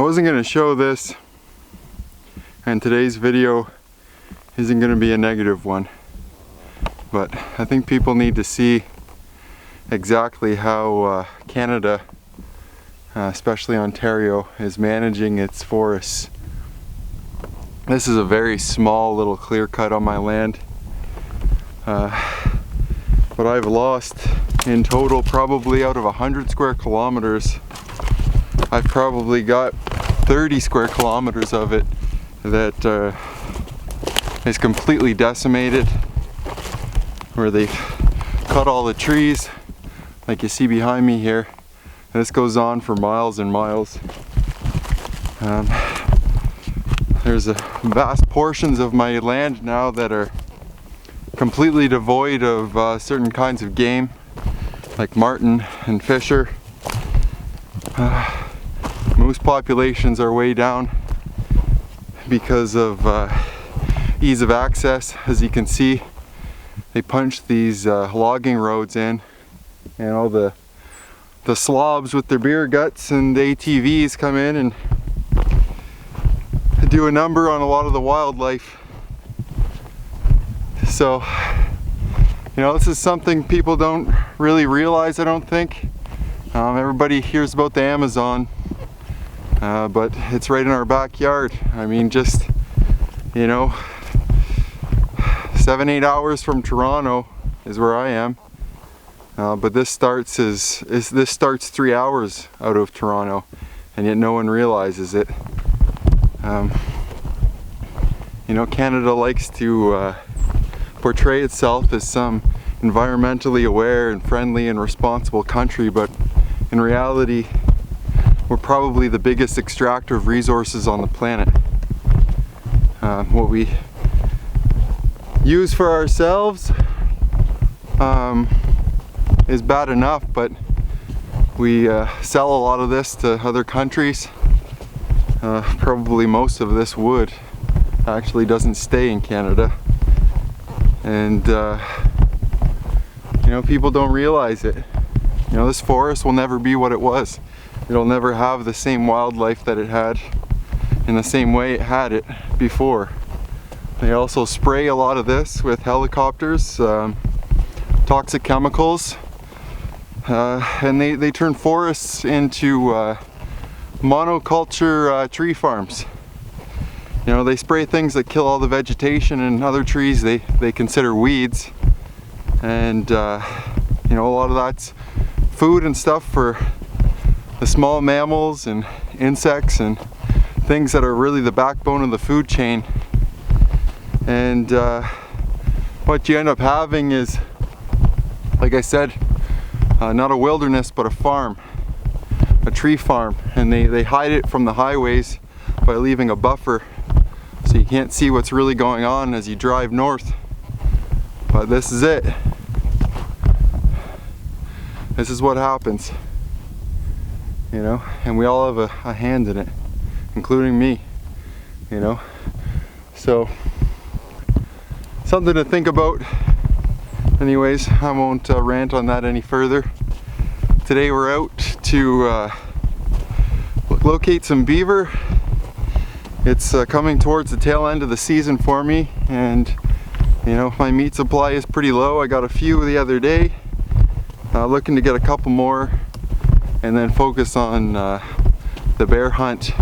wasn't going to show this, and today's video isn't going to be a negative one, but I think people need to see exactly how Canada, especially Ontario, is managing its forests. This is a very small little clear cut on my land, but I've lost in total, probably out of 100 square kilometers, I've probably got 30 square kilometers of it that is completely decimated, where they've cut all the trees like you see behind me here. And this goes on for miles and miles. There's vast portions of my land now that are completely devoid of certain kinds of game, like marten and fisher. Moose populations are way down because of ease of access. As you can see, they punched these logging roads in, and all the slobs with their beer guts and ATVs come in and do a number on a lot of the wildlife. So, you know, this is something people don't really realize, I don't think. Everybody hears about the Amazon, but it's right in our backyard. I mean, just, you know, 7-8 hours from Toronto is where I am. But this starts 3 hours out of Toronto, and yet no one realizes it. You know, Canada likes to portray itself as some environmentally aware and friendly and responsible country, but in reality, we're probably the biggest extractor of resources on the planet. What we use for ourselves is bad enough, but we sell a lot of this to other countries. Probably most of this wood actually doesn't stay in Canada, and you know, people don't realize it. You know, this forest will never be what it was. It'll never have the same wildlife that it had in the same way it had it before. They also spray a lot of this with helicopters, toxic chemicals, and they turn forests into monoculture tree farms. You know, they spray things that kill all the vegetation, and other trees they consider weeds, and you know, a lot of that's food and stuff for the small mammals and insects and things that are really the backbone of the food chain. And what you end up having is, like I said, not a wilderness but a farm, a tree farm, and they hide it from the highways by leaving a buffer so you can't see what's really going on as you drive north. But this is it. This is what happens, you know, and we all have a hand in it, including me, you know. So, something to think about. Anyways, I won't rant on that any further. Today we're out to locate some beaver. It's coming towards the tail end of the season for me, and you know, my meat supply is pretty low. I got a few the other day. Looking to get a couple more and then focus on the bear hunt.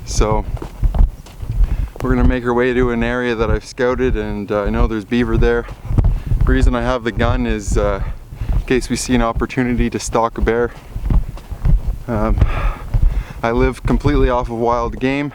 So we're gonna make our way to an area that I've scouted, and I know there's beaver there. The reason I have the gun is in case we see an opportunity to stalk a bear. I live completely off of wild game.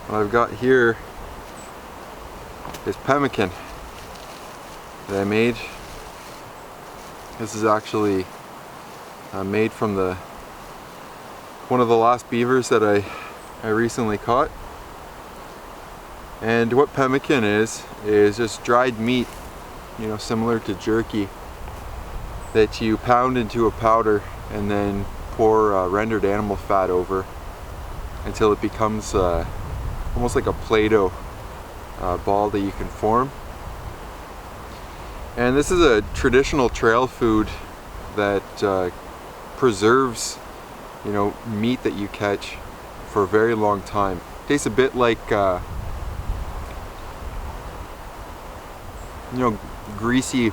What I've got here is pemmican that I made. This is actually made from one of the last beavers that I recently caught. And what pemmican is just dried meat, you know, similar to jerky, that you pound into a powder and then pour rendered animal fat over until it becomes almost like a Play-Doh ball that you can form. And this is a traditional trail food that preserves, you know, meat that you catch for a very long time. Tastes a bit like you know, greasy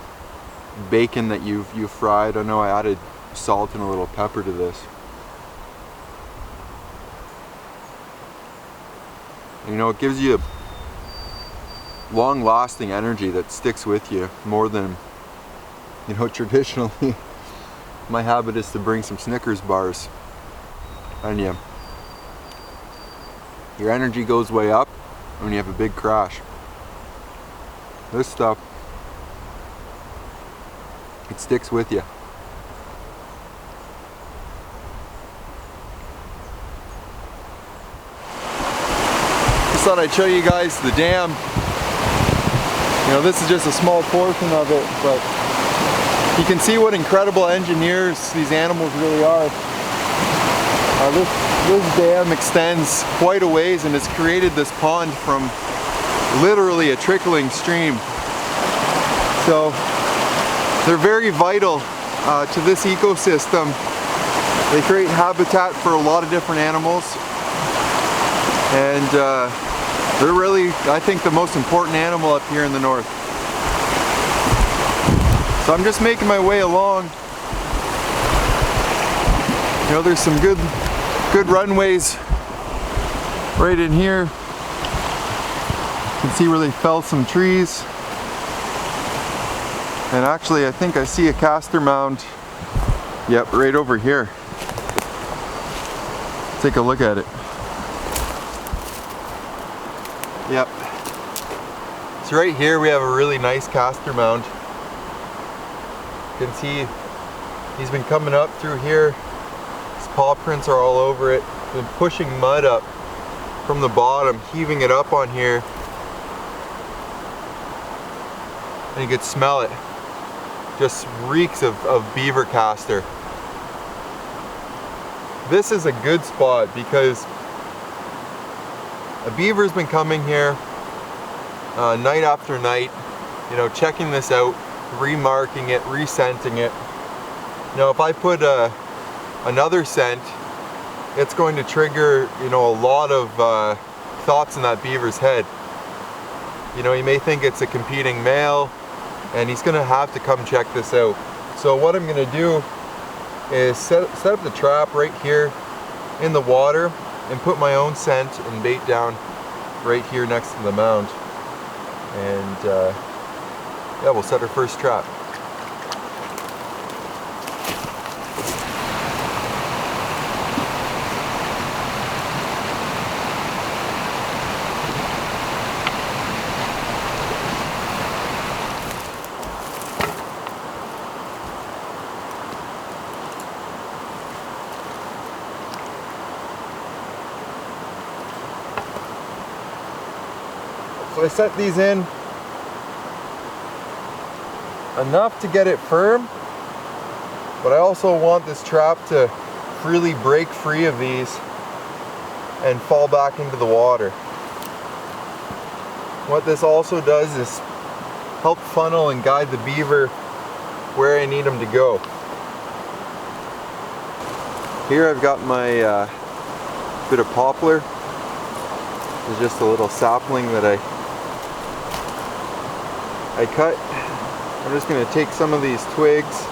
bacon that you've fried. I know I added salt and a little pepper to this. And, you know, it gives you long-lasting energy that sticks with you more than, you know, traditionally. My habit is to bring some Snickers bars, and your energy goes way up when you have a big crash. This stuff, it sticks with you. Just thought I'd show you guys the dam. You know, this is just a small portion of it, but you can see what incredible engineers these animals really are. This dam extends quite a ways and has created this pond from literally a trickling stream. So they're very vital to this ecosystem. They create habitat for a lot of different animals, and they're really, I think, the most important animal up here in the north. So I'm just making my way along. You know, there's some good runways right in here. You can see where they fell some trees. And actually, I think I see a castor mound. Yep, right over here. Take a look at it. Yep. So right here we have a really nice castor mound. You can see he's been coming up through here. His paw prints are all over it. Been pushing mud up from the bottom, heaving it up on here. And you can smell it. Just reeks of beaver castor. This is a good spot because a beaver's been coming here night after night, you know, checking this out, remarking it, rescenting it. Now, if I put another scent, it's going to trigger, you know, a lot of thoughts in that beaver's head. You know, he may think it's a competing male, and he's gonna have to come check this out. So what I'm gonna do is set up the trap right here in the water and put my own scent and bait down right here next to the mound. And yeah, we'll set our first trap. So I set these in enough to get it firm, but I also want this trap to freely break free of these and fall back into the water. What this also does is help funnel and guide the beaver where I need him to go. Here I've got my bit of poplar. There's just a little sapling that I cut. I'm just going to take some of these twigs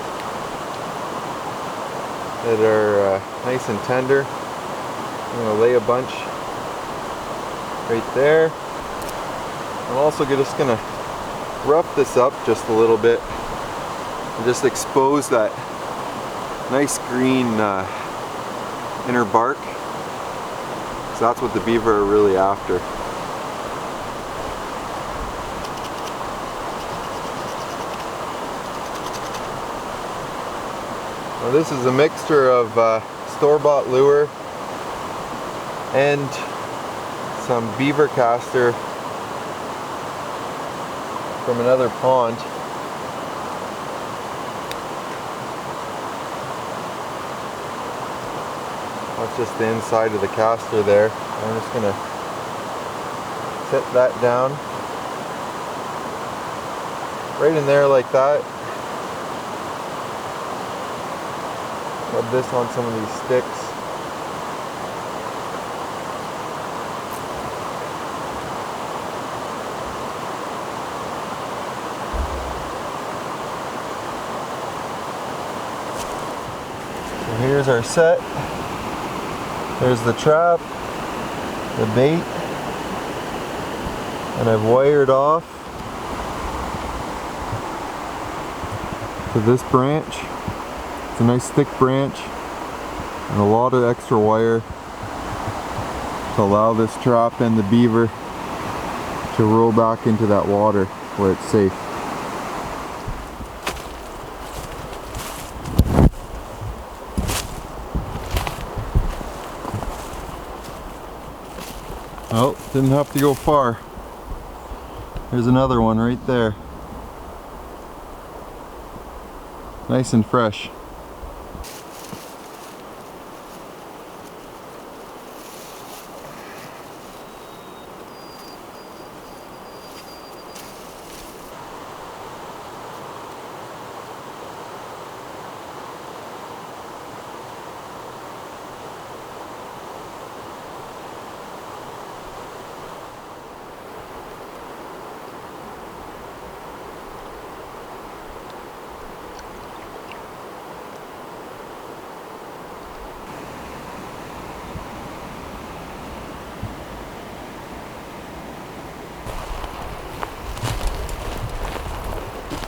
that are nice and tender. I'm going to lay a bunch right there. I'm also just going to rough this up just a little bit and just expose that nice green inner bark, because that's what the beaver are really after. Now this is a mixture of store-bought lure and some beaver caster from another pond. That's just the inside of the caster there. I'm just gonna set that down right in there like that. Rub this on some of these sticks. So here's our set. There's the trap, the bait, and I've wired off to this branch. It's a nice thick branch and a lot of extra wire to allow this trap and the beaver to roll back into that water where it's safe. Oh, didn't have to go far. There's another one right there. Nice and fresh.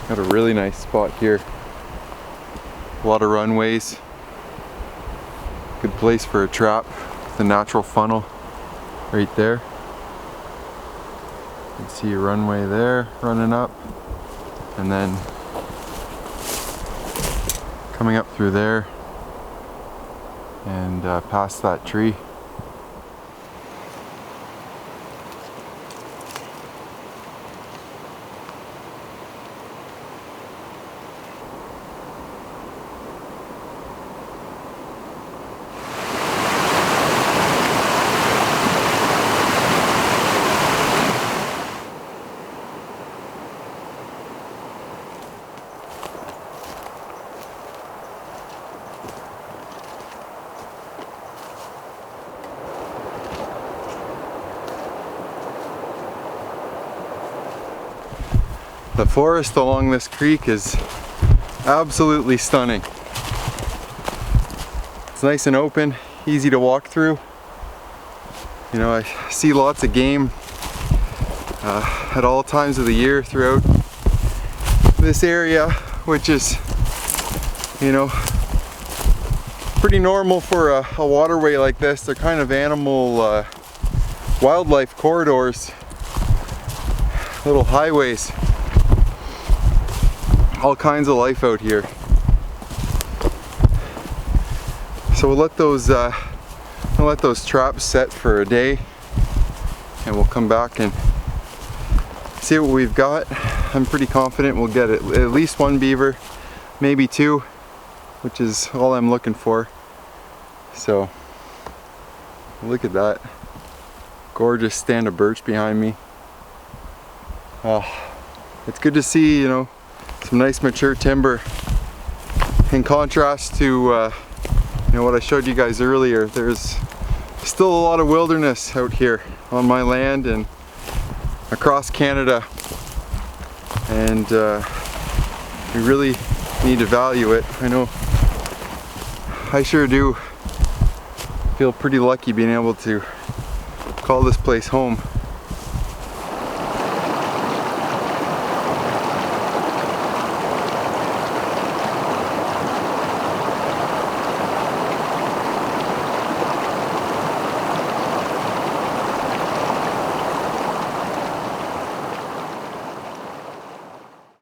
Got a really nice spot here. A lot of runways. Good place for a trap with a natural funnel right there. You can see a runway there running up, and then coming up through there and past that tree. The forest along this creek is absolutely stunning. It's nice and open, easy to walk through. You know, I see lots of game at all times of the year throughout this area, which is, you know, pretty normal for a waterway like this. They're kind of animal wildlife corridors, little highways. All kinds of life out here. So we'll let those traps set for a day, and we'll come back and see what we've got. I'm pretty confident we'll get at least one beaver, maybe two, which is all I'm looking for. So look at that gorgeous stand of birch behind me. It's good to see, you know, some nice mature timber in contrast to you know, what I showed you guys earlier. There's still a lot of wilderness out here on my land and across Canada, and we really need to value it. I know I sure do feel pretty lucky being able to call this place home.